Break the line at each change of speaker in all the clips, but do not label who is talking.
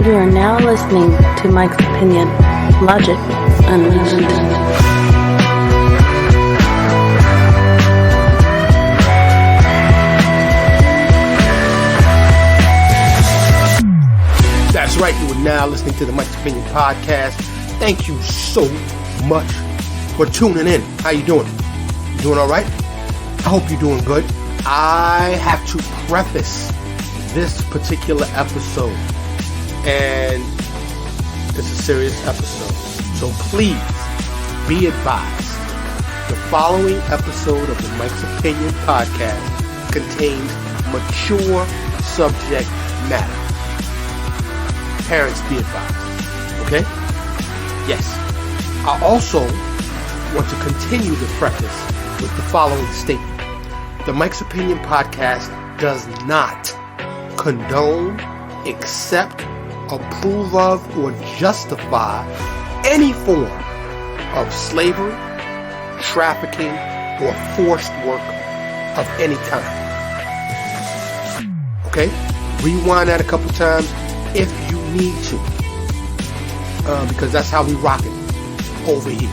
You are now listening to Mike's Opinion, Logic Unleashed.
That's right, you are now listening to the Mike's Opinion podcast. Thank you so much for tuning in. How you doing? You doing all right? I hope you're doing good. I have to preface this particular episode, and it's a serious episode, so please be advised. The following episode of the Mike's Opinion podcast contains mature subject matter. Parents, be advised. Okay? Yes. I also want to continue the preface with the following statement. The Mike's Opinion podcast does not condone, accept, approve of, or justify any form of slavery, trafficking, or forced work of any kind. Okay? Rewind that a couple times if you need to. Because that's how we rock it over here.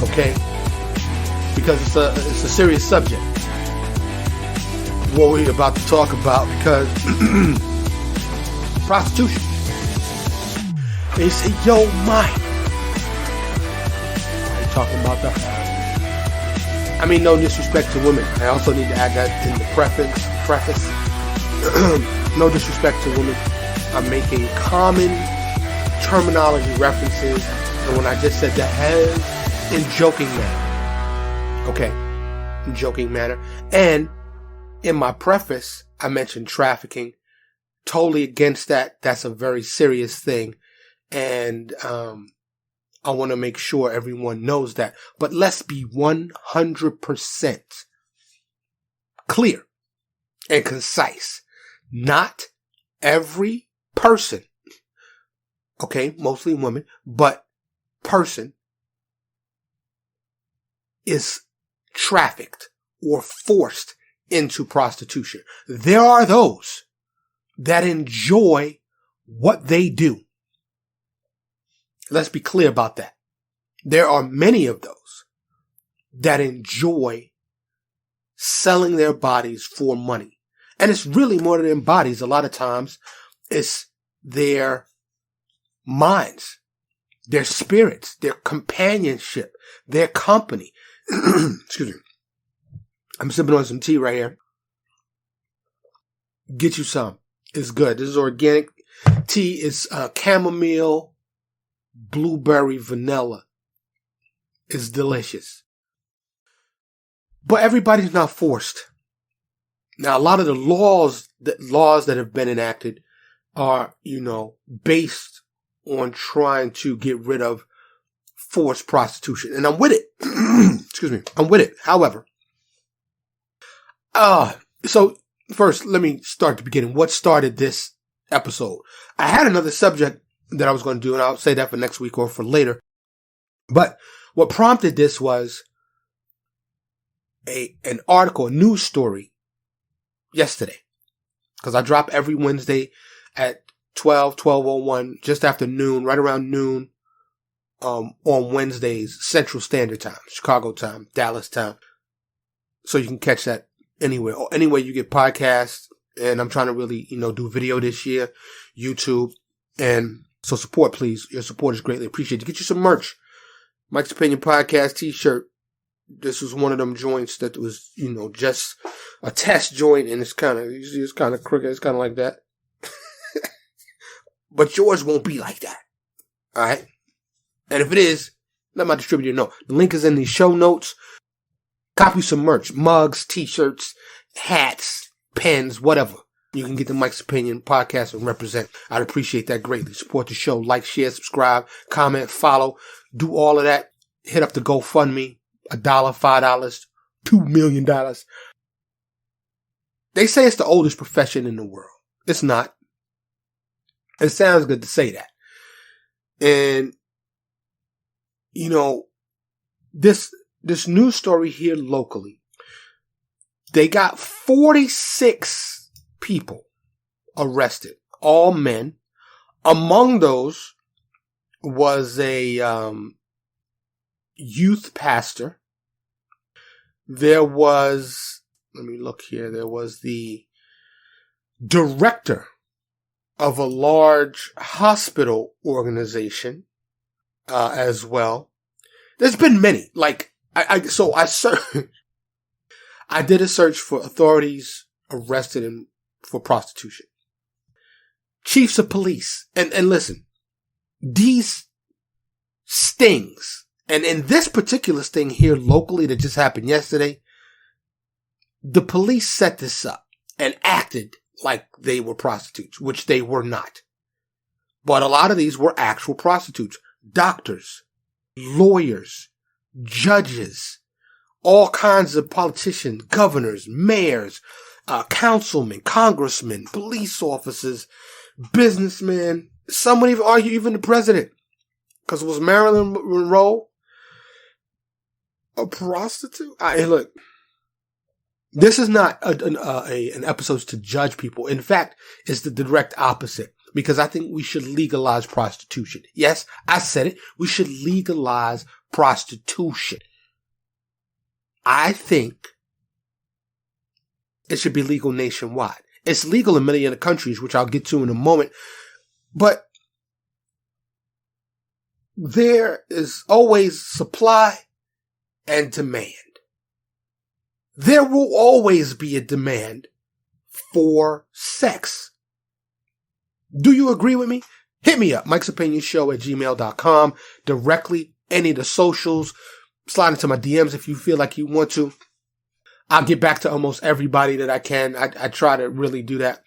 Okay? Because it's a serious subject. What we're about to talk about, because prostitution. They say, yo, Mike. Why are you talking about that? I mean, no disrespect to women. I also need to add that in the preface. No disrespect to women. I'm making common terminology references, and when I just said that, in joking manner. Okay, in joking manner. And in my preface, I mentioned trafficking. Totally against that. That's a very serious thing. And I want to make sure everyone knows that. But let's be 100% clear and concise. Not every person, okay, mostly women, but person is trafficked or forced into prostitution. There are those that enjoy what they do. Let's be clear about that. There are many of those that enjoy selling their bodies for money. And it's really more than bodies. A lot of times it's their minds, their spirits, their companionship, their company. Excuse me. I'm sipping on some tea right here. Get you some. It's good. This is organic tea. It's chamomile, blueberry, vanilla. It's delicious. But everybody's not forced. Now, a lot of the laws that have been enacted are, based on trying to get rid of forced prostitution. And I'm with it. Excuse me. I'm with it. However, so first, let me start at the beginning. What started this episode? I had another subject that I was going to do, and I'll say that for next week or for later. But what prompted this was an article, a news story yesterday. Because I drop every Wednesday at 12:01, just after noon, right around noon, on Wednesdays, Central Standard Time, Chicago time, Dallas time. So you can catch that anywhere you get podcasts. And I'm trying to really, do video this year, YouTube. And so support, please. Your support is greatly appreciated. Get you some merch. Mike's Opinion Podcast t-shirt. This was one of them joints that was, just a test joint, and it's kind of crooked. It's kind of like that. But yours won't be like that. All right. And if it is, let my distributor know. The link is in the show notes. Copy some merch, mugs, t-shirts, hats, pens, whatever. You can get the Mike's Opinion podcast and represent. I'd appreciate that greatly. Support the show. Like, share, subscribe, comment, follow. Do all of that. Hit up the GoFundMe. $1, $5, $2 million. They say it's the oldest profession in the world. It's not. It sounds good to say that. And, this news story here locally, they got 46 people arrested, all men, Among those was a youth pastor. There was, let me look here, there was the director of a large hospital organization as well. There's been many. Like, I did a search for authorities arrested for prostitution. Chiefs of police. And listen, these stings, and in this particular sting here locally that just happened yesterday, the police set this up and acted like they were prostitutes, which they were not. But a lot of these were actual prostitutes. Doctors, lawyers, judges, all kinds of politicians, governors, mayors, councilmen, congressmen, police officers, businessmen. Some would even argue even the president. Because was Marilyn Monroe a prostitute? Hey, look, this is not an episode to judge people. In fact, it's the direct opposite. Because I think we should legalize prostitution. Yes, I said it. We should legalize prostitution. I think it should be legal nationwide. It's legal in many other countries, which I'll get to in a moment. But there is always supply and demand. There will always be a demand for sex. Do you agree with me? Hit me up, mikesopinionshow@gmail.com, directly, any of the socials. Slide into my DMs if you feel like you want to. I'll get back to almost everybody that I can. I try to really do that.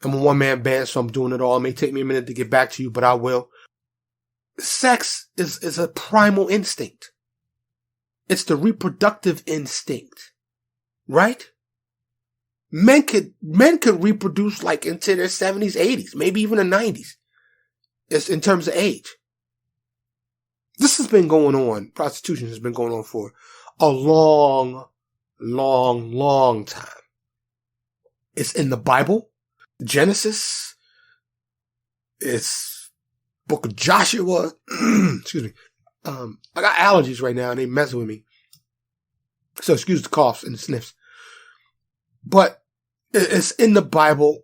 I'm a one-man band, so I'm doing it all. It may take me a minute to get back to you, but I will. Sex is a primal instinct. It's the reproductive instinct, right? Men could reproduce like into their 70s, 80s, maybe even the 90s. It's in terms of age. This has been going on. Prostitution has been going on for a long, long, long time. It's in the Bible, Genesis. It's Book of Joshua. Excuse me. I got allergies right now and they messing with me. So excuse the coughs and the sniffs. But it's in the Bible.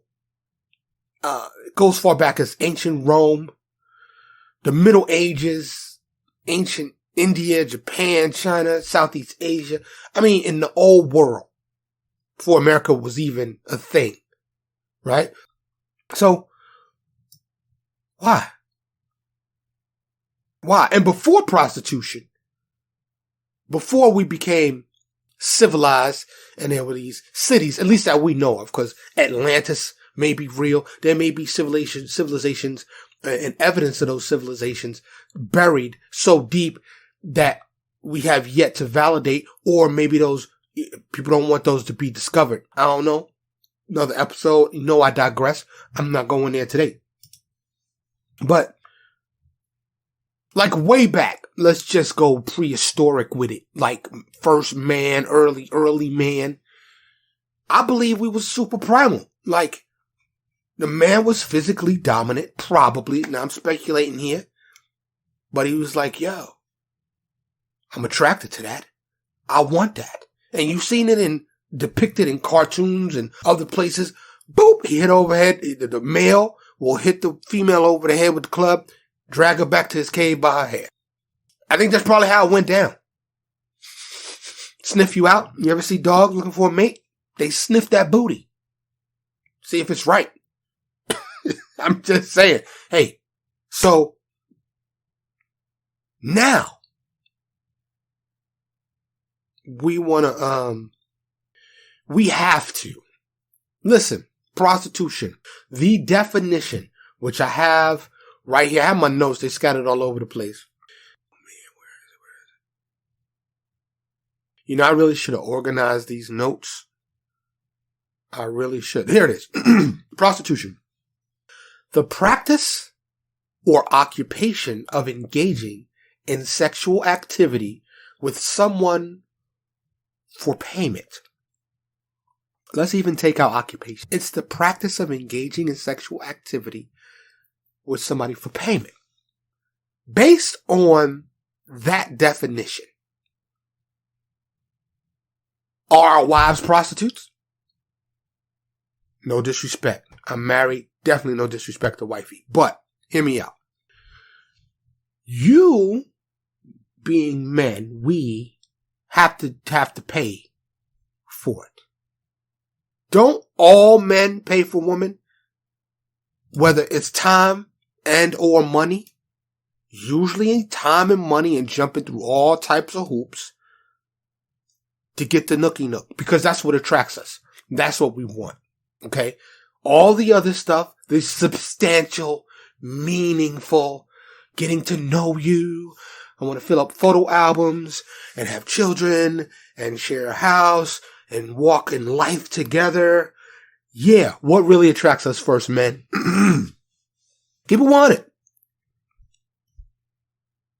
It goes far back as ancient Rome, the Middle Ages, ancient India, Japan, China, Southeast Asia. I mean, in the old world, before America was even a thing, right? So, why? Why? And before prostitution, before we became civilized, and there were these cities, at least that we know of, because Atlantis may be real. There may be civilizations and evidence of those civilizations buried so deep that we have yet to validate, or maybe those people don't want those to be discovered. I don't know. Another episode. You know, I digress. I'm not going there today. But like way back, let's just go prehistoric with it. Like first man, early man. I believe we was super primal. Like the man was physically dominant, probably. Now I'm speculating here. But he was like, yo, I'm attracted to that. I want that. And you've seen it depicted in cartoons and other places. Boop, he hit overhead. The male will hit the female over the head with the club, drag her back to his cave by her hair. I think that's probably how it went down. Sniff you out. You ever see dogs looking for a mate? They sniff that booty. See if it's right. I'm just saying. Hey, so now we want to, we have to. Listen, prostitution, the definition, which I have right here. I have my notes. They scattered all over the place. Oh, man, where is it? You know, I really should have organized these notes. I really should. Here it is. Prostitution. The practice or occupation of engaging in sexual activity with someone for payment. Let's even take out occupation. It's the practice of engaging in sexual activity with somebody for payment. Based on that definition, are our wives prostitutes? No disrespect. I'm married. Definitely no disrespect to wifey. But hear me out. You, being men, we have to pay for it. Don't all men pay for women? Whether it's time and or money? Usually time and money and jumping through all types of hoops to get the nookie nook. Because that's what attracts us. That's what we want. Okay? All the other stuff, the substantial, meaningful, getting to know you. I want to fill up photo albums and have children and share a house and walk in life together. Yeah, what really attracts us first, men? People want it.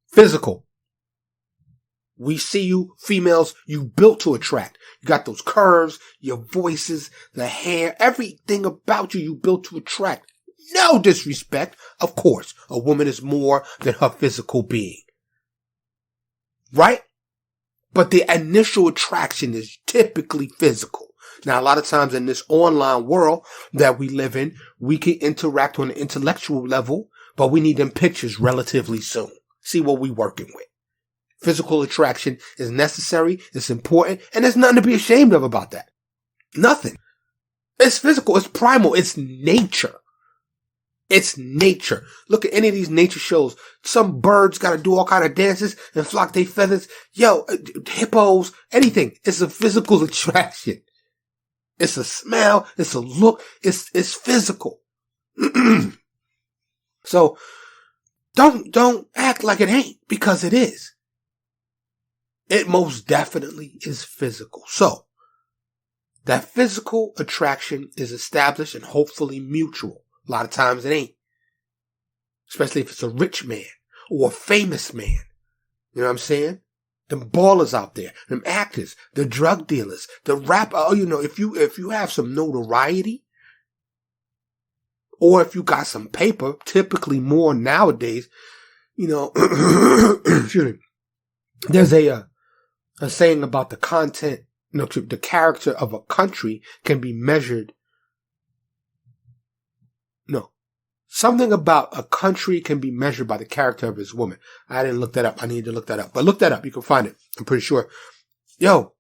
Physical. We see you, females, you built to attract. You got those curves, your voices, the hair, everything about you built to attract. No disrespect. Of course, a woman is more than her physical being. Right? But the initial attraction is typically physical. Now, a lot of times in this online world that we live in, we can interact on an intellectual level, but we need them pictures relatively soon. See what we're working with. Physical attraction is necessary, it's important, and there's nothing to be ashamed of about that. Nothing. It's physical, it's primal, it's nature. It's nature. Look at any of these nature shows. Some birds gotta do all kind of dances and flock their feathers. Yo, hippos, anything. It's a physical attraction. It's a smell, it's a look, it's physical. So, don't act like it ain't, because it is. It most definitely is physical. So, that physical attraction is established and hopefully mutual. A lot of times it ain't. Especially if it's a rich man or a famous man. You know what I'm saying? Them ballers out there, them actors, the drug dealers, the rapper. Oh, you know, if you have some notoriety, or if you got some paper, typically more nowadays, you know, excuse me, there's a saying about the content, you know, the character of a country can be measured. No. Something about a country can be measured by the character of its woman. I didn't look that up. I need to look that up. But look that up. You can find it. I'm pretty sure. Yo.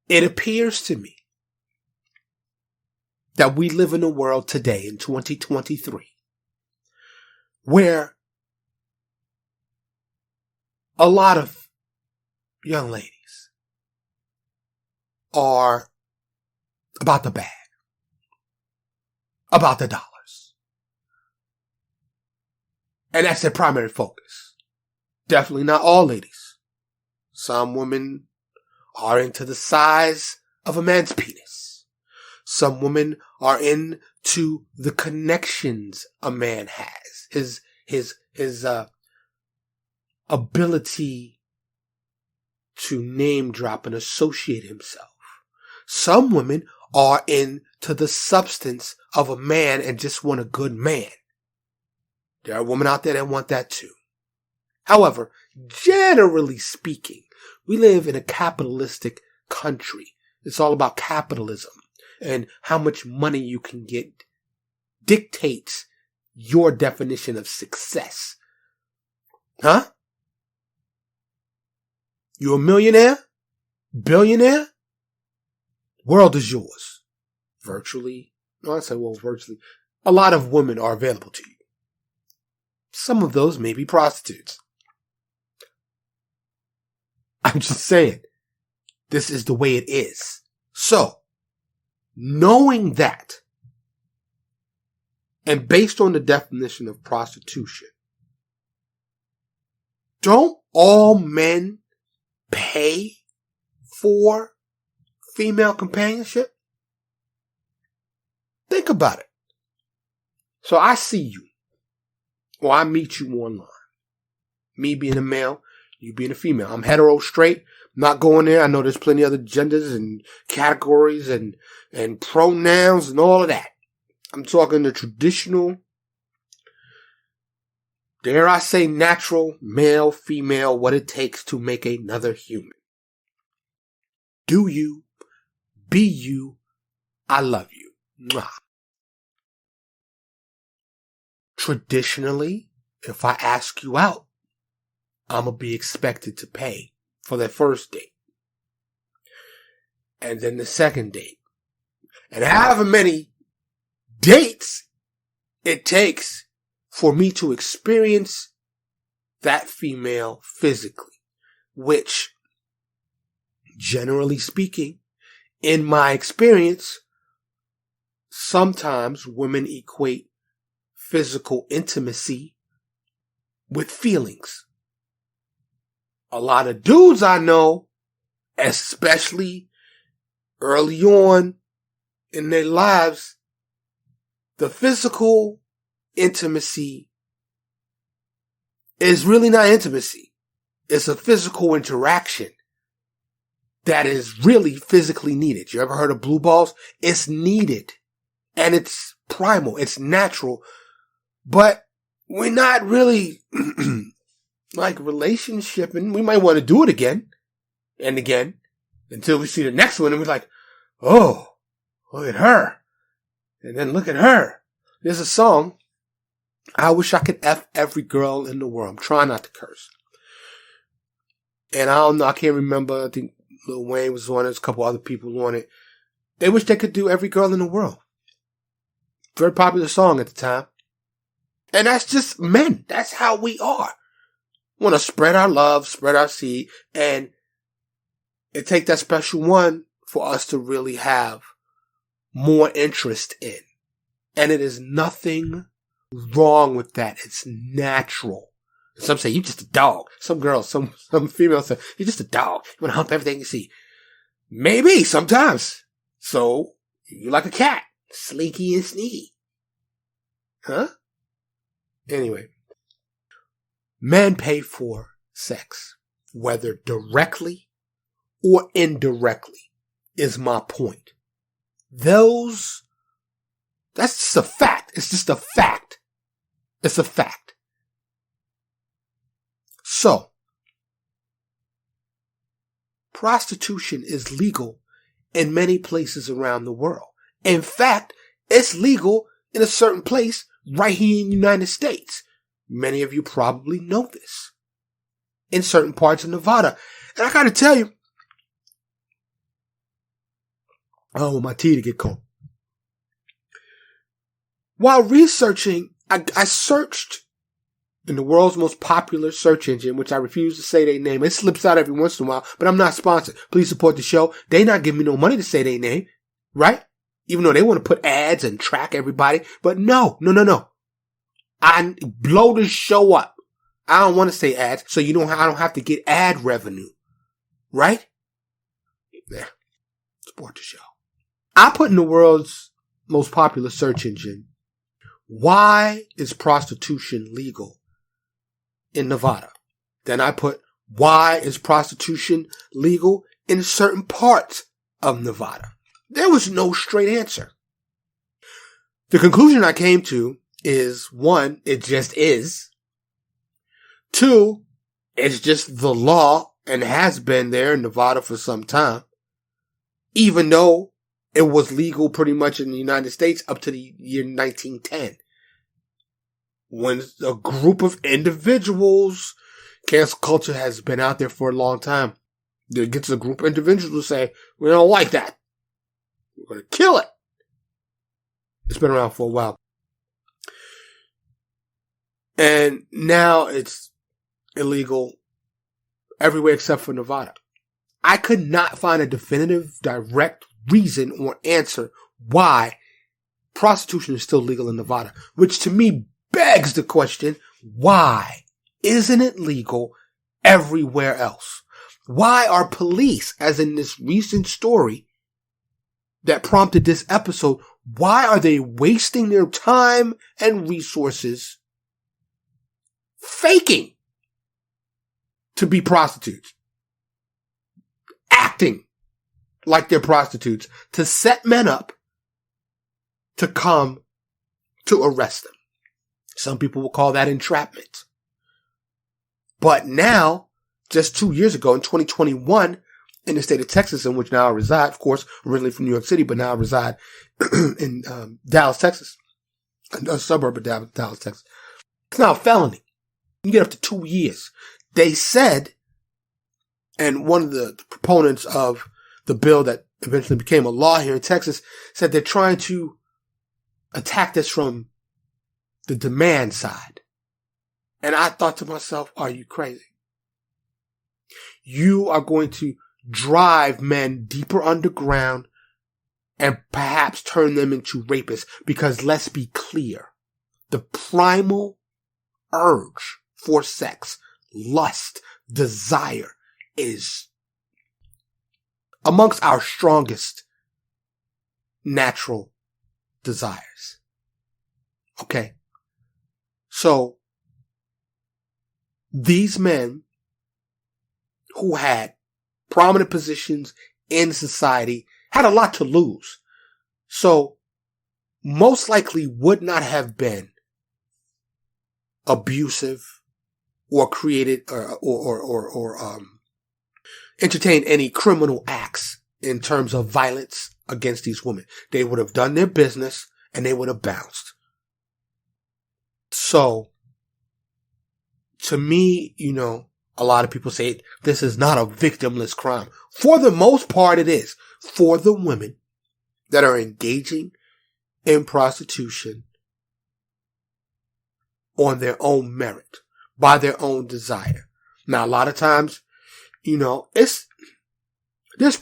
It appears to me that we live in a world today in 2023 where a lot of young ladies are about the bag. About the dollars. And that's their primary focus. Definitely not all ladies. Some women are into the size of a man's penis. Some women are into the connections a man has. His ability to name drop and associate himself. Some women are into the substance of a man and just want a good man. There are women out there that want that too. However, generally speaking, we live in a capitalistic country. It's all about capitalism, and how much money you can get dictates your definition of success. Huh? You a millionaire? Billionaire? World is yours. Virtually. No, I say, well, virtually. A lot of women are available to you. Some of those may be prostitutes. I'm just saying. This is the way it is. So, knowing that, and based on the definition of prostitution, don't all men pay for female companionship? Think about it. So I see you, or I meet you online. Me being a male, you being a female. I'm hetero, straight. I'm not going there. I know there's plenty of other genders and categories and pronouns and all of that. I'm talking the traditional, dare I say, natural, male, female, what it takes to make another human. Do you, be you, I love you. Mwah. Traditionally, if I ask you out, I'm going to be expected to pay for that first date. And then the second date. And however many dates it takes for me to experience that female physically, which, generally speaking, in my experience, sometimes women equate physical intimacy with feelings. A lot of dudes I know, especially early on in their lives, the physical intimacy is really not intimacy. It's a physical interaction that is really physically needed. You ever heard of blue balls? It's needed. And it's primal. It's natural. But we're not really like relationship, and we might want to do it again and again until we see the next one and we're like, oh, look at her. And then look at her. There's a song, I wish I could F every girl in the world. I'm trying not to curse. And I don't know, I can't remember. I think Lil Wayne was on it. There's a couple other people on it. They wish they could do every girl in the world. Very popular song at the time. And that's just men. That's how we are. Want to spread our love, spread our seed, and it takes that special one for us to really have more interest in. And it is nothing wrong with that. It's natural. Some say, you just a dog. Some girls, some females say, you're just a dog. You want to hump everything you see. Maybe, sometimes. So, you like a cat. Slinky and sneaky. Huh? Anyway. Men pay for sex, whether directly or indirectly, is my point. That's just a fact. It's just a fact. It's a fact. So, prostitution is legal in many places around the world. In fact, it's legal in a certain place right here in the United States. Many of you probably know this. In certain parts of Nevada. And I gotta tell you, I want my tea to get cold. While researching, I searched in the world's most popular search engine, which I refuse to say their name. It slips out every once in a while, but I'm not sponsored. Please support the show. They not giving me no money to say their name, right? Even though they want to put ads and track everybody. But no. I blow the show up. I don't want to say ads, so I don't have to get ad revenue. Right? Yeah. Support the show. I put in the world's most popular search engine, why is prostitution legal in Nevada? Then I put, why is prostitution legal in certain parts of Nevada? There was no straight answer. The conclusion I came to is, one, it just is. Two, it's just the law and has been there in Nevada for some time. Even though it was legal pretty much in the United States up to the year 1910. When a group of individuals, cancel culture has been out there for a long time. There gets a group of individuals who say, we don't like that. We're going to kill it. It's been around for a while. And now it's illegal everywhere except for Nevada. I could not find a definitive, direct reason or answer why prostitution is still legal in Nevada, which to me begs the question, why isn't it legal everywhere else? Why are police, as in this recent story that prompted this episode, why are they wasting their time and resources faking to be prostitutes? Acting like they're prostitutes to set men up to come to arrest them. Some people will call that entrapment. But now, just 2 years ago in 2021, in the state of Texas, in which now I reside, of course, originally from New York City, but now I reside in Dallas, Texas, a suburb of Dallas, Texas. It's now a felony. You get up to 2 years. They said, and one of the proponents of the bill that eventually became a law here in Texas said they're trying to attack this from the demand side. And I thought to myself, are you crazy? You are going to drive men deeper underground and perhaps turn them into rapists, because let's be clear, the primal urge for sex, lust, desire is amongst our strongest natural desires. Okay? So, these men who had prominent positions in society had a lot to lose. So, most likely would not have been abusive or created or entertained any criminal acts in terms of violence against these women. They would have done their business and they would have bounced. So, to me, a lot of people say this is not a victimless crime. For the most part, it is. For the women that are engaging in prostitution on their own merit, by their own desire. Now, a lot of times, there's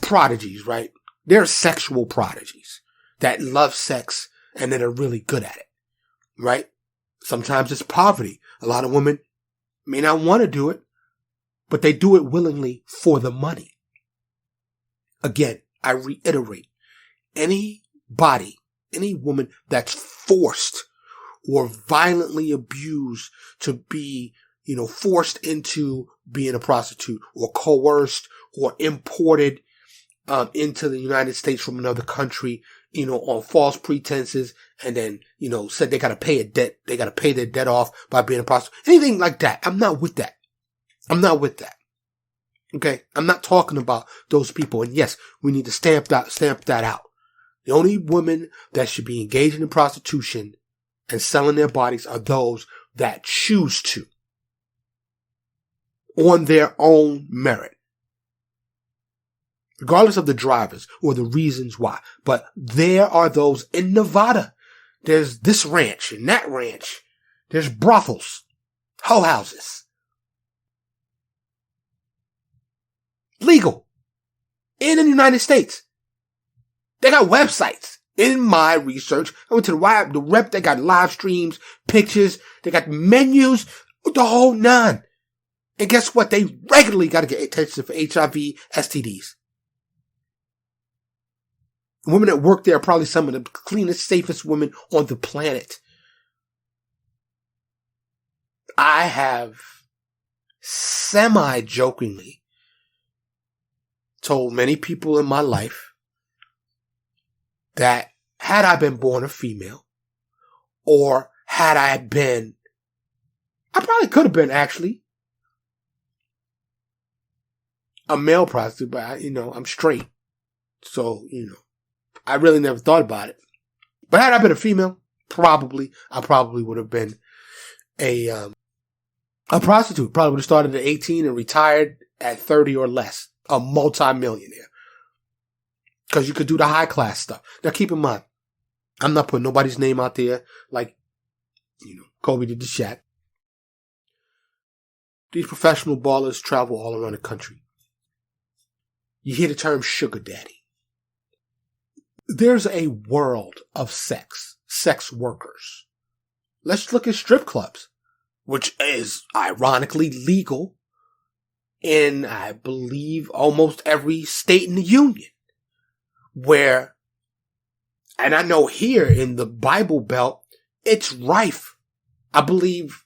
prodigies, right? There are sexual prodigies that love sex and that are really good at it, right? Sometimes it's poverty. A lot of women may not want to do it, but they do it willingly for the money. Again, I reiterate, any woman that's forced or violently abused to be, forced into being a prostitute or coerced or imported into the United States from another country, on false pretenses, and then, said they gotta pay a debt, they gotta pay their debt off by being a prostitute. Anything like that. I'm not with that. Okay? I'm not talking about those people. And yes, we need to stamp that out. The only women that should be engaging in prostitution and selling their bodies are those that choose to, on their own merit. Regardless of the drivers or the reasons why. But there are those in Nevada. There's this ranch and that ranch. There's brothels, hoe houses. Legal. In the United States. They got websites. In my research, I went to the rep, they got live streams, pictures, they got menus, the whole nine. And guess what? They regularly got to get tested for HIV, STDs. Women that work there are probably some of the cleanest, safest women on the planet. I have semi-jokingly told many people in my life that had I been born a female, or had I been, I probably could have been actually a male prostitute, but I'm straight. So, I really never thought about it. But had I been a female, I probably would have been a prostitute. Probably would have started at 18 and retired at 30 or less. A multi-millionaire. Because you could do the high class stuff. Now keep in mind, I'm not putting nobody's name out there like, Kobe did to Shaq. These professional ballers travel all around the country. You hear the term sugar daddy. There's a world of sex workers. Let's look at strip clubs, which is ironically legal in, I believe, almost every state in the union. Where, and I know here in the Bible Belt, it's rife. I believe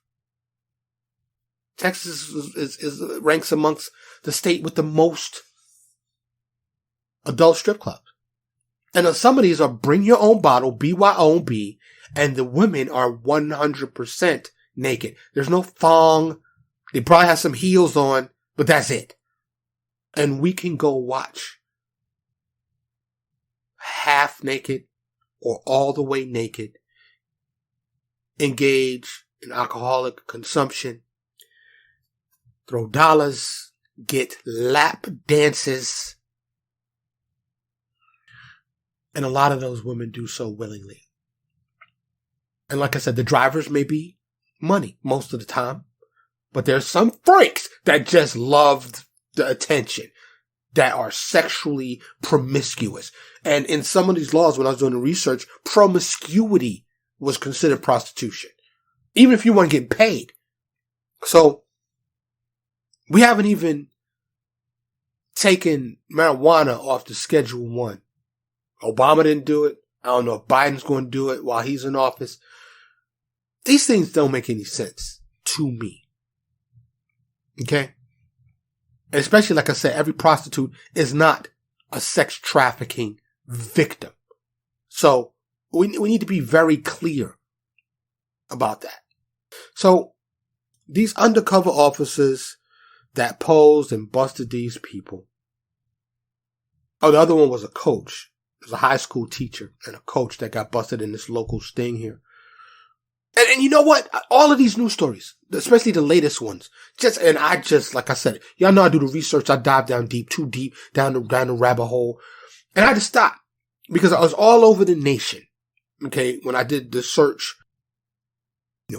Texas is ranks amongst the state with the most adult strip clubs. And some of these are bring your own bottle, BYOB, and the women are 100% naked. There's no thong. They probably have some heels on, but that's it. And we can go watch half naked or all the way naked engage in alcoholic consumption, throw dollars, get lap dances, and a lot of those women do so willingly. And like I said, the drivers may be money most of the time, but there's some freaks that just love the attention, that are sexually promiscuous. And in some of these laws, when I was doing the research, promiscuity was considered prostitution, even if you weren't getting paid. So we haven't even taken marijuana off the Schedule 1. Obama didn't do it. I don't know if Biden's going to do it while he's in office. These things don't make any sense to me. Okay? And especially, like I said, every prostitute is not a sex trafficking victim. So we need to be very clear about that. So these undercover officers that posed and busted these people. Oh, the other one was a coach. It was a high school teacher and a coach that got busted in this local sting here. And you know what? All of these news stories, especially the latest ones, like I said, y'all know I do the research. I dive down deep, too deep, down the rabbit hole. And I had to stop because I was all over the nation. Okay. When I did the search,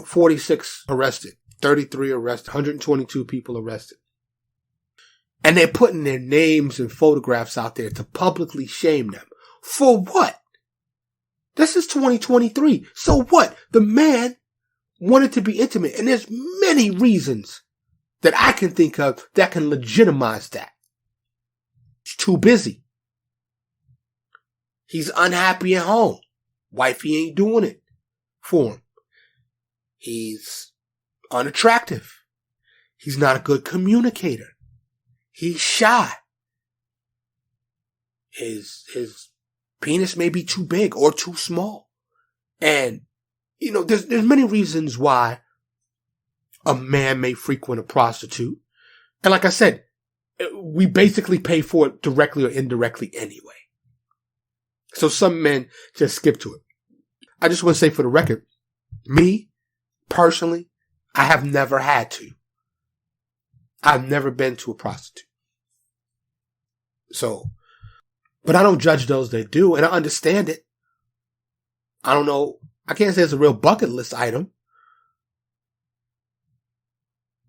46 arrested, 33 arrested, 122 people arrested. And they're putting their names and photographs out there to publicly shame them. For what? This is 2023. So what? The man wanted to be intimate. And there's many reasons that I can think of that can legitimize that. He's too busy. He's unhappy at home. Wifey ain't doing it for him. He's unattractive. He's not a good communicator. He's shy. His penis may be too big or too small. And, there's many reasons why a man may frequent a prostitute. And like I said, we basically pay for it directly or indirectly anyway. So some men just skip to it. I just want to say for the record, me, personally, I have never had to. I've never been to a prostitute. So, but I don't judge those that do, and I understand it. I don't know. I can't say it's a real bucket list item.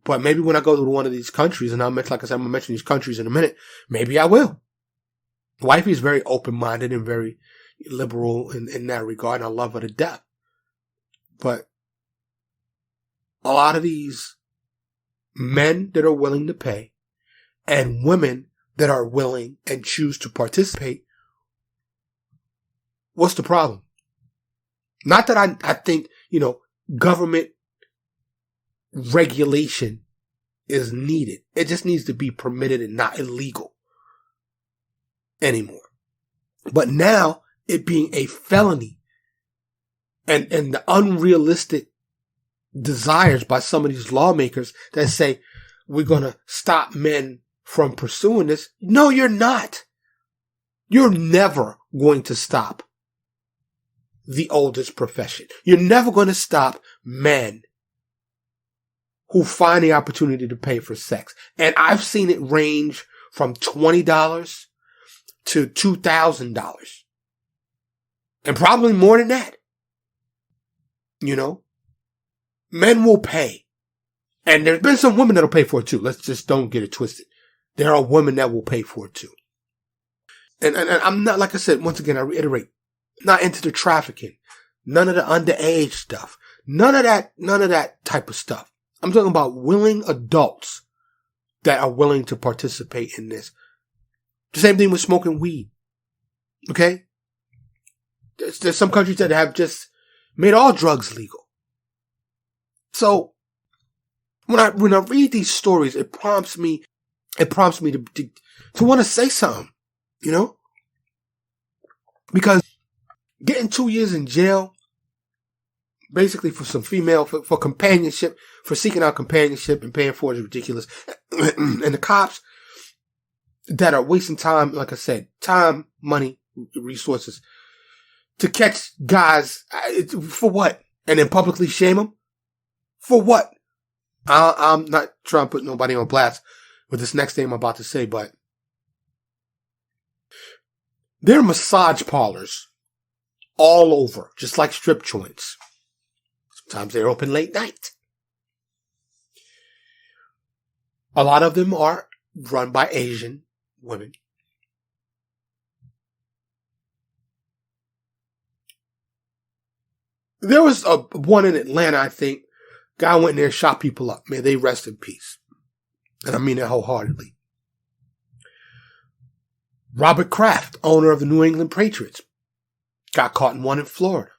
But maybe when I go to one of these countries, and like I said, I'm going to mention these countries in a minute, maybe I will. Wifey is very open-minded and very liberal in that regard, and I love her to death. But a lot of these men that are willing to pay and women that are willing and choose to participate, what's the problem? Not that I think, government regulation is needed. It just needs to be permitted and not illegal anymore. But now it being a felony and the unrealistic desires by some of these lawmakers that say we're going to stop men from pursuing this. No, you're not. You're never going to stop the oldest profession. You're never going to stop men who find the opportunity to pay for sex. And I've seen it range from $20 to $2,000. And probably more than that. Men will pay. And there's been some women that'll pay for it too. Let's just don't get it twisted. There are women that will pay for it too. And I'm not, like I said, once again, I reiterate, not into the trafficking. None of the underage stuff. None of that type of stuff. I'm talking about willing adults that are willing to participate in this. The same thing with smoking weed. Okay? There's some countries that have just made all drugs legal. So, when I read these stories, it prompts me to want to say something, Because getting 2 years in jail, basically for some female, for companionship, for seeking out companionship and paying for it is ridiculous. And the cops that are wasting time, like I said, time, money, resources, to catch guys, for what? And then publicly shame them? For what? I'm not trying to put nobody on blast with this next thing I'm about to say, but there are massage parlors all over, just like strip joints. Sometimes they're open late night. A lot of them are run by Asian women. There was one in Atlanta, I think. Guy went in there and shot people up. May they rest in peace. And I mean that wholeheartedly. Robert Kraft, owner of the New England Patriots, got caught in one in Florida.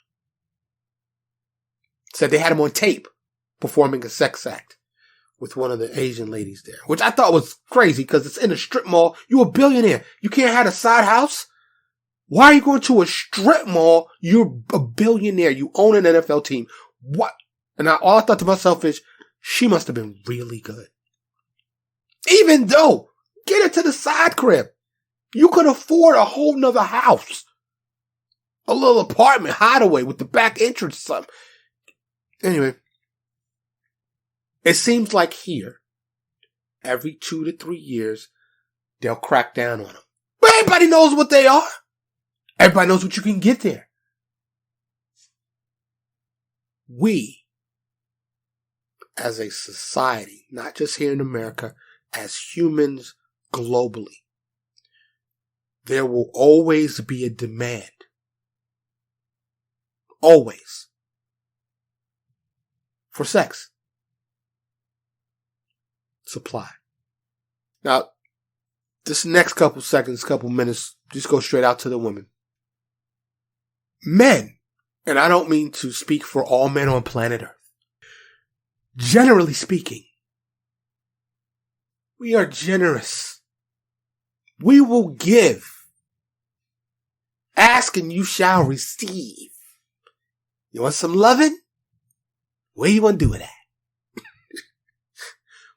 Said they had him on tape performing a sex act with one of the Asian ladies there, which I thought was crazy because it's in a strip mall. You're a billionaire. You can't have a side house? Why are you going to a strip mall? You're a billionaire. You own an NFL team. What? And all I thought to myself is, she must have been really good. Even though, get her to the side crib. You could afford a whole nother house. A little apartment, hideaway with the back entrance or something. Anyway, it seems like here, every 2 to 3 years, they'll crack down on them. But everybody knows what they are. Everybody knows what you can get there. We, as a society, not just here in America, as humans globally, there will always be a demand. Always. For sex. Supply. Now, this next couple seconds, couple minutes, just go straight out to the women. Men, and I don't mean to speak for all men on planet Earth. Generally speaking, we are generous. We will give. Ask and you shall receive. You want some loving? Where you want to do it at?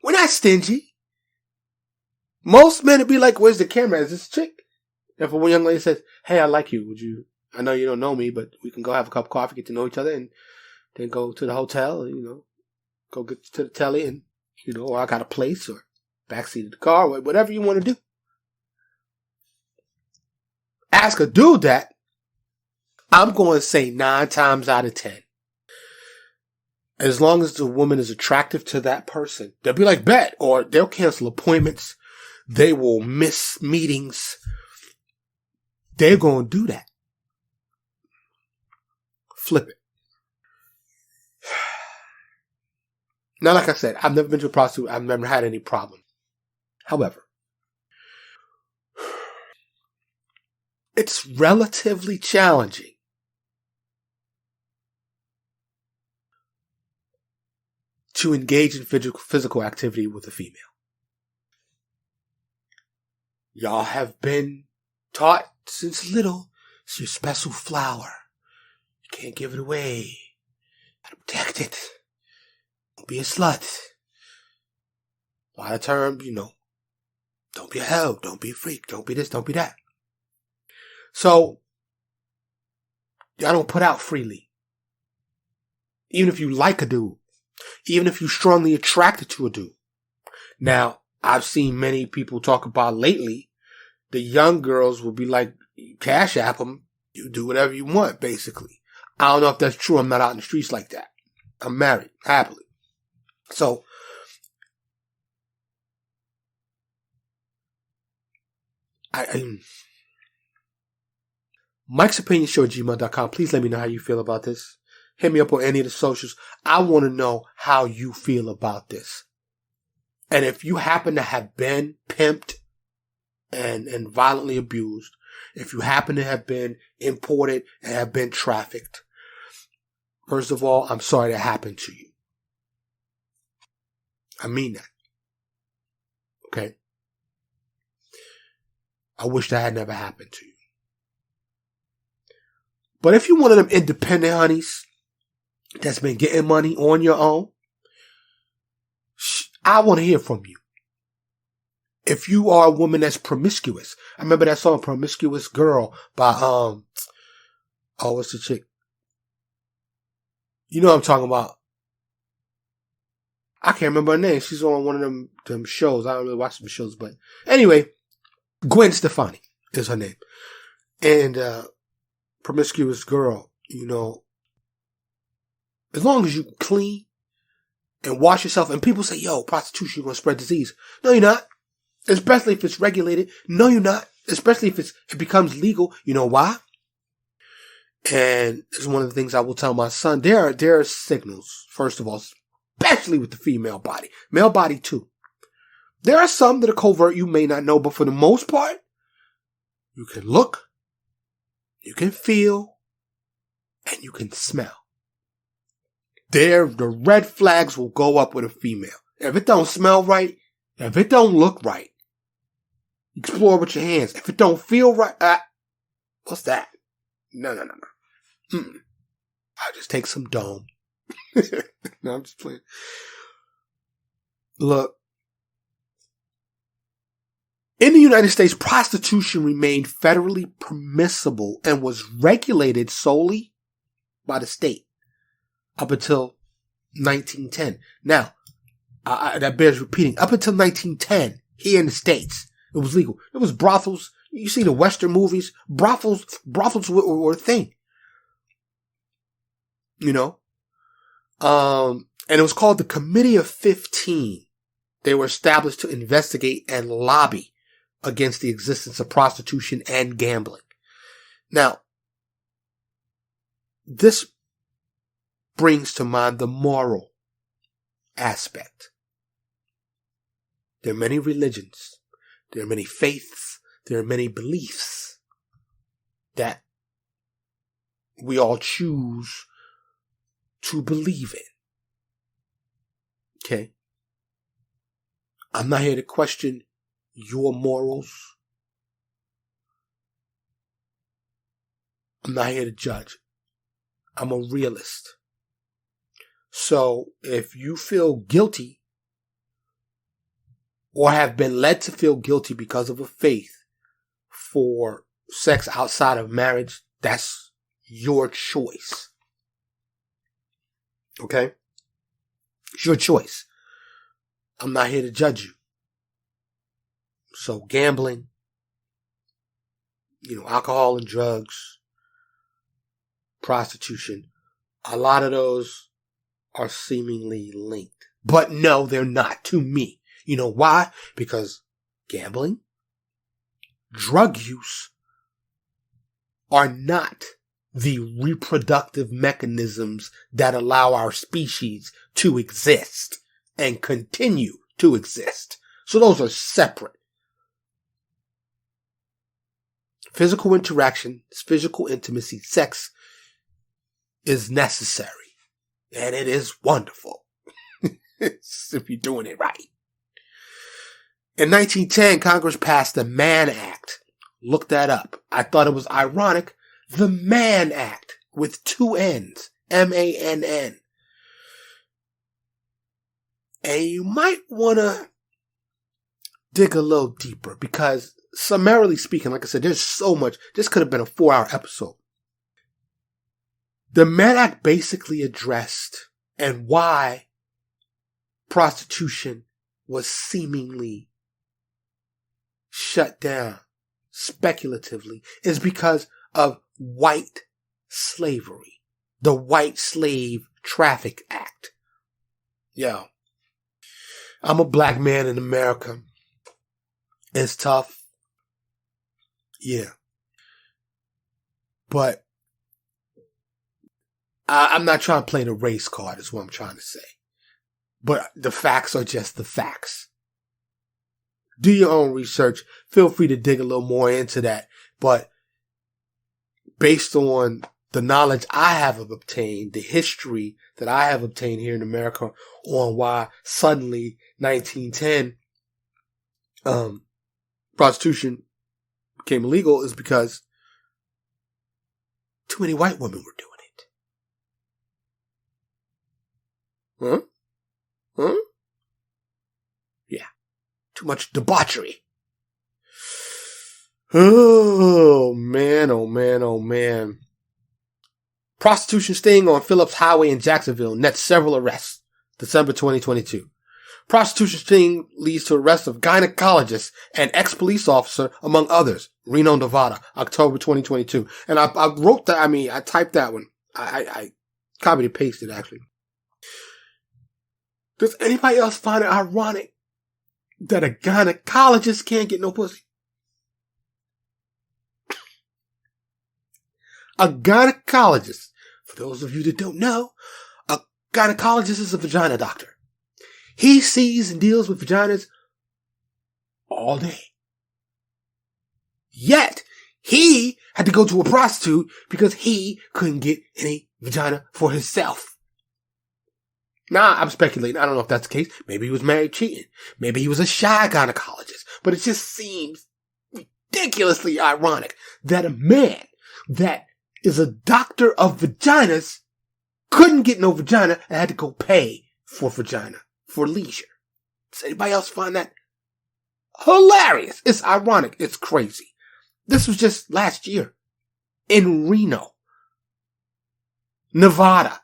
We're not stingy. Most men would be like, where's the camera? Is this chick? If a young lady says, hey, I like you. I know you don't know me, but we can go have a cup of coffee, get to know each other, and then go to the hotel, go get to the telly and, or I got a place or backseat of the car, whatever you want to do. Ask a dude that, I'm going to say 9 times out of 10. As long as the woman is attractive to that person, they'll be like, bet, or they'll cancel appointments. They will miss meetings. They're going to do that. Flip it. Now, like I said, I've never been to a prostitute. I've never had any problem. However, it's relatively challenging to engage in physical activity with a female. Y'all have been taught since little, it's your special flower. You can't give it away. You gotta protect it. Don't be a slut. A lot of terms, don't be a hoe, don't be a freak, don't be this, don't be that. So, y'all don't put out freely. Even if you like a dude. Even if you're strongly attracted to a dude. Now, I've seen many people talk about lately, the young girls will be like, cash app them, you do whatever you want, basically. I don't know if that's true. I'm not out in the streets like that. I'm married, happily. So, Mike'sOpinionShow@gmail.com. Please let me know how you feel about this. Hit me up on any of the socials. I want to know how you feel about this. And if you happen to have been pimped and violently abused, if you happen to have been imported and have been trafficked, first of all, I'm sorry that happened to you. I mean that. Okay? I wish that had never happened to you. But if you're one of them independent honeys that's been getting money on your own, I want to hear from you. If you are a woman that's promiscuous, I remember that song "Promiscuous Girl" by what's the chick? You know what I'm talking about. I can't remember her name. She's on one of them shows. I don't really watch them shows, but anyway, Gwen Stefani is her name. And promiscuous girl, you know, as long as you clean and wash yourself, and people say, yo, prostitution, you're going to spread disease. No, you're not. Especially if it's regulated. No, you're not. Especially if it becomes legal. You know why? And this is one of the things I will tell my son. There are signals, first of all, especially with the female body. Male body too. There are some that are covert you may not know, but for the most part, you can look, you can feel, and you can smell. The red flags will go up with a female. If it don't smell right, if it don't look right, explore with your hands. If it don't feel right, what's that? No. I'll just take some Dome. No, I'm just playing. Look. In the United States, prostitution remained federally permissible and was regulated solely by the state up until 1910. Now, that bears repeating. Up until 1910, here in the States, it was legal. It was brothels. You see the Western movies, brothels were a thing. You know? And it was called the Committee of 15. They were established to investigate and lobby against the existence of prostitution and gambling. Now, this brings to mind the moral aspect. There are many religions. There are many faiths. There are many beliefs that we all choose to believe in. Okay? I'm not here to question your morals. I'm not here to judge. I'm a realist. So if you feel guilty or have been led to feel guilty because of a faith for sex outside of marriage, that's your choice. Okay? It's your choice. I'm not here to judge you. So gambling, alcohol and drugs, prostitution, a lot of those are seemingly linked. But no, they're not to me. You know why? Because gambling, drug use are not the reproductive mechanisms that allow our species to exist and continue to exist. So those are separate. Physical interaction, physical intimacy, sex is necessary. And it is wonderful. If you're doing it right. In 1910, Congress passed the Mann Act. Look that up. I thought it was ironic. The Mann Act with two N's. M-A-N-N. And you might want to dig a little deeper because summarily speaking, like I said, there's so much. This could have been a 4-hour episode. The Mann Act basically addressed and why prostitution was seemingly shut down speculatively is because of white slavery. The White Slave Traffic Act. Yo, I'm a black man in America. It's tough. Yeah. But I'm not trying to play the race card is what I'm trying to say. But the facts are just the facts. Do your own research. Feel free to dig a little more into that. But based on the knowledge I have obtained, the history that I have obtained here in America on why suddenly 1910 prostitution became illegal is because 2 too many white women were doing it. Huh? Yeah. Too much debauchery. Oh, man, oh, man, oh, man. Prostitution sting on Phillips Highway in Jacksonville nets several arrests. December 2022. Prostitution sting leads to arrest of gynecologist and ex-police officer, among others. Reno, Nevada, October 2022. And I wrote that, I typed that one. I copied and pasted, actually. Does anybody else find it ironic that a gynecologist can't get no pussy? A gynecologist, for those of you that don't know, a gynecologist is a vagina doctor. He sees and deals with vaginas all day. Yet, he had to go to a prostitute because he couldn't get any vagina for himself. Now, I'm speculating. I don't know if that's the case. Maybe he was married cheating. Maybe he was a shy gynecologist. But it just seems ridiculously ironic that a man that is a doctor of vaginas couldn't get no vagina and had to go pay for vagina for leisure. Does anybody else find that hilarious? It's ironic. It's crazy. This was just last year in Reno, Nevada,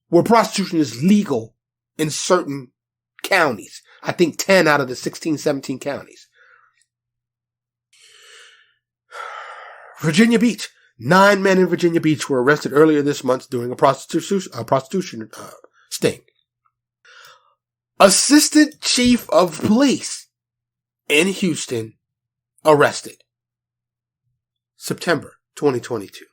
where prostitution is legal in certain counties. I think 10 out of the 16, 17 counties. Virginia Beach. 9 men in Virginia Beach were arrested earlier this month during a prostitution sting. Assistant Chief of Police in Houston arrested. September 2022.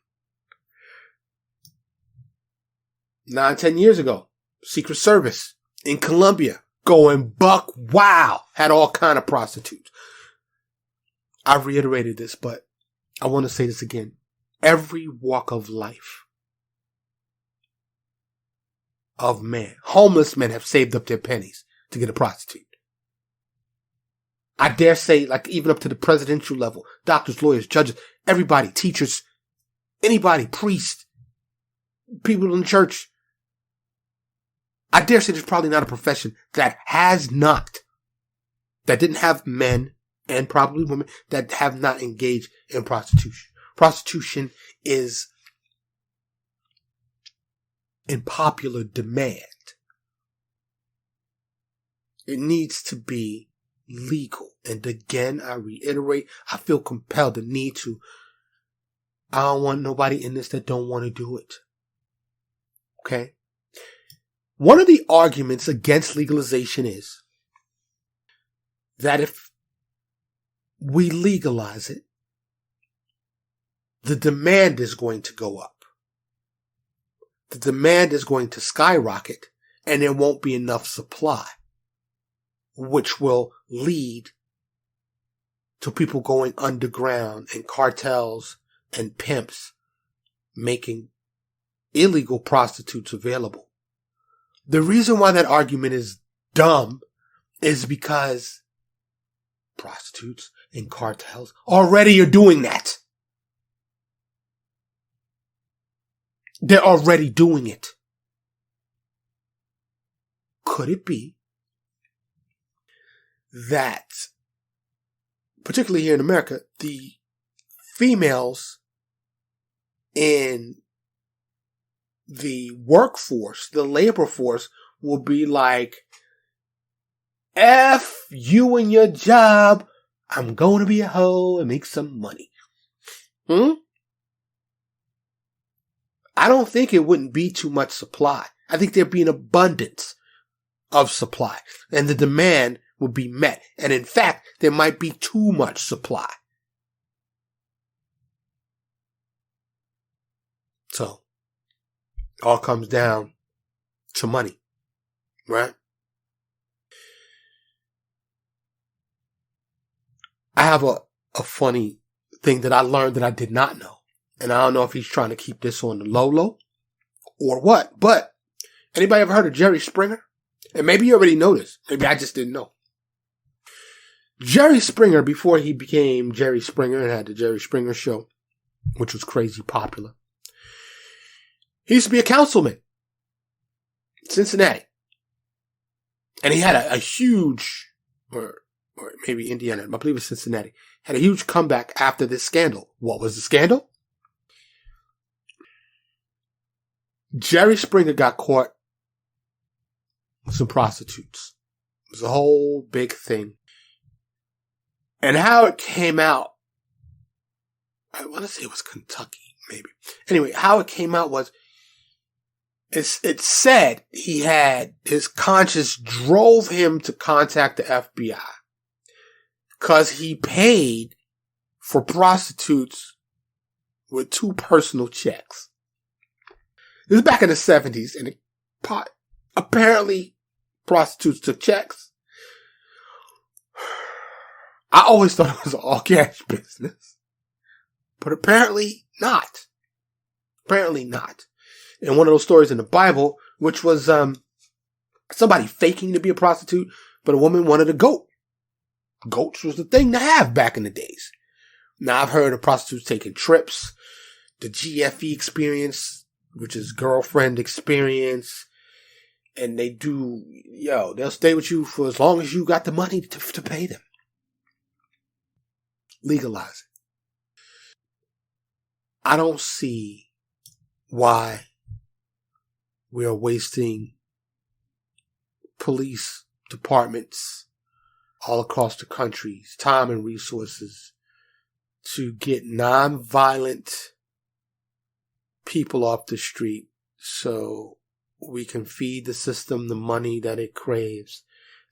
9-10 years ago, Secret Service in Colombia going buck wild, had all kind of prostitutes. I reiterated this, but I want to say this again. Every walk of life of man, homeless men have saved up their pennies to get a prostitute. I dare say, like, even up to the presidential level, doctors, lawyers, judges, everybody, teachers, anybody, priests, people in the church. I dare say there's probably not a profession that didn't have men and probably women that have not engaged in prostitution. Prostitution is in popular demand. It needs to be legal. And again, I reiterate, I feel compelled, the need to. I don't want nobody in this that don't want to do it. Okay? One of the arguments against legalization is that if we legalize it, the demand is going to go up. The demand is going to skyrocket, and there won't be enough supply, which will lead to people going underground and cartels and pimps making illegal prostitutes available. The reason why that argument is dumb is because prostitutes and cartels already are doing that. They're already doing it. Could it be that, particularly here in America, the females in the workforce, the labor force, will be like, F you and your job, I'm going to be a hoe and make some money. I don't think it wouldn't be too much supply. I think there'd be an abundance of supply, and the demand would be met. And in fact, there might be too much supply. So, it all comes down to money, right? I have a funny thing that I learned that I did not know. And I don't know if he's trying to keep this on the low or what. But anybody ever heard of Jerry Springer? And maybe you already know this. Maybe I just didn't know. Jerry Springer, before he became Jerry Springer and had the Jerry Springer Show, which was crazy popular, He used to be a councilman in Cincinnati. And he had a huge, or maybe Indiana, I believe it was Cincinnati, had a huge comeback after this scandal. What was the scandal? Jerry Springer got caught with some prostitutes. It was a whole big thing. And how it came out, I want to say it was Kentucky, maybe. Anyway, how it came out was, it said he had, his conscience drove him to contact the FBI because he paid for prostitutes with 2 personal checks. This is back in the 70s, and apparently prostitutes took checks. I always thought it was all cash business, but apparently not. Apparently not. And one of those stories in the Bible, which was somebody faking to be a prostitute, but a woman wanted a goat. Goats was the thing to have back in the days. Now I've heard of prostitutes taking trips, the GFE experience, which is girlfriend experience, and they'll stay with you for as long as you got the money to pay them. Legalize it. I don't see why we are wasting police departments all across the country's time and resources to get non-violent people off the street so we can feed the system the money that it craves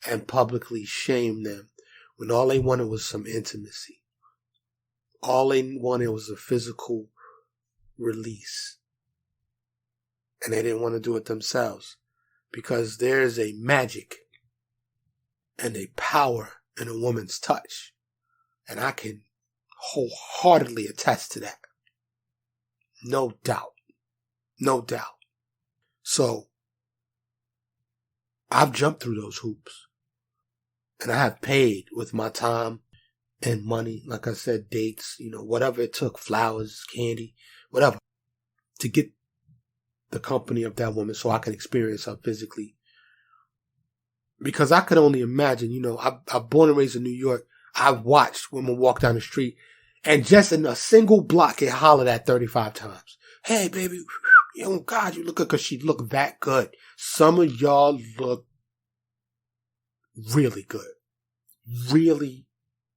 and publicly shame them when all they wanted was some intimacy. All they wanted was a physical release. And they didn't want to do it themselves because there's a magic and a power in a woman's touch. And I can wholeheartedly attest to that. No doubt. No doubt. So I've jumped through those hoops and I have paid with my time and money. Like I said, dates, whatever it took, flowers, candy, whatever, to get the company of that woman so I can experience her physically. Because I could only imagine, I'm born and raised in New York. I've watched women walk down the street and just in a single block get hollered at 35 times. Hey, baby, oh God, you look good, because she looked that good. Some of y'all look really good. Really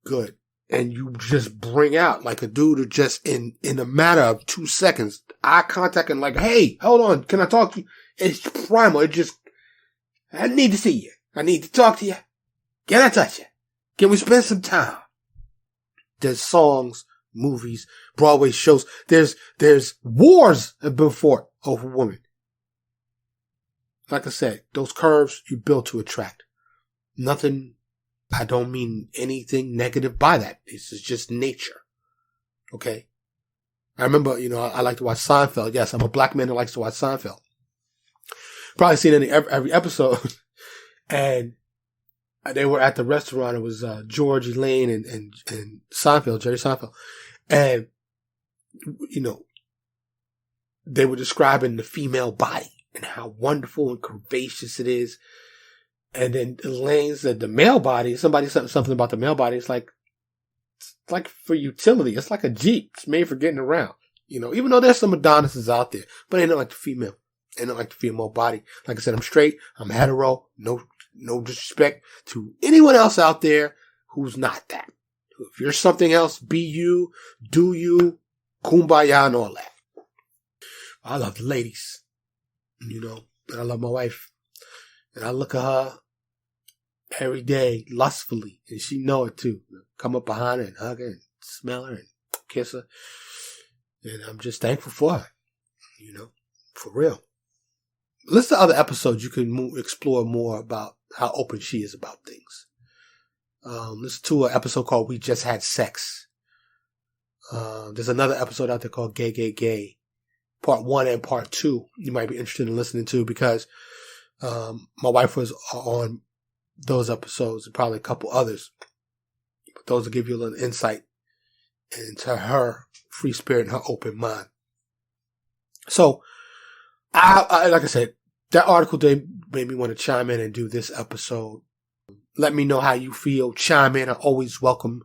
good. And you just bring out like a dude who just in a matter of 2 seconds, eye contact and like, hey, hold on, can I talk to you? It's primal. I need to see you. I need to talk to you. Can I touch you? Can we spend some time? There's songs, movies, Broadway shows. There's wars have been fought over women. Like I said, those curves you build to attract. Nothing, I don't mean anything negative by that. This is just nature. Okay? I remember, I like to watch Seinfeld. Yes, I'm a black man that likes to watch Seinfeld. Probably seen it in every episode. And they were at the restaurant. It was George, Elaine, and Seinfeld, Jerry Seinfeld. And, they were describing the female body and how wonderful and curvaceous it is. And then Elaine said the male body, somebody said something about the male body. It's like for utility. It's like a Jeep. It's made for getting around. Even though there's some Adonises out there, but they not like the female. They not like the female body. Like I said, I'm straight. I'm hetero. No disrespect to anyone else out there who's not that. If you're something else, be you, do you, kumbaya and all that. I love the ladies, and I love my wife. And I look at her every day lustfully, and she know it too. Come up behind her and hug her and smell her and kiss her. And I'm just thankful for her, for real. Listen to other episodes. You can explore more about how open she is about things. Listen to an episode called We Just Had Sex. There's another episode out there called Gay, Gay, Gay. Part 1 and Part 2 you might be interested in listening to because my wife was on those episodes and probably a couple others. But those will give you a little insight into her free spirit and her open mind. So, Like I said, that article made me want to chime in and do this episode. Let me know how you feel. Chime in. I always welcome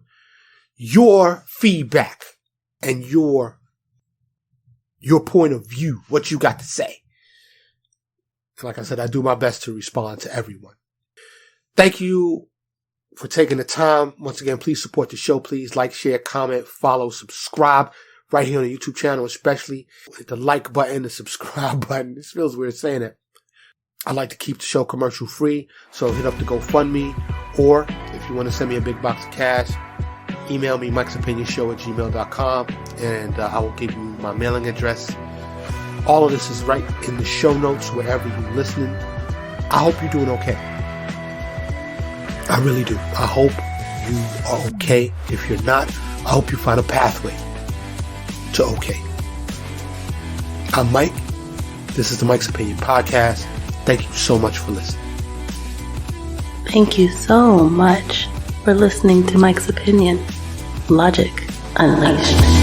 your feedback and your point of view, what you got to say. Like I said, I do my best to respond to everyone. Thank you for taking the time. Once again, please support the show. Please like, share, comment, follow, subscribe right here on the YouTube channel, especially hit the like button, the subscribe button. This feels weird saying it. I like to keep the show commercial free, so hit up the GoFundMe, or if you want to send me a big box of cash, email me mikesopinionshow@gmail.com, and I will give you my mailing address. All of this is right in the show notes wherever you're listening. I hope you're doing okay. I really do. I hope you are okay. If you're not, I hope you find a pathway to okay. I'm Mike. This is the Mike's Opinion Podcast. Thank you so much for listening.
Thank you so much for listening to Mike's Opinion. Logic Unleashed.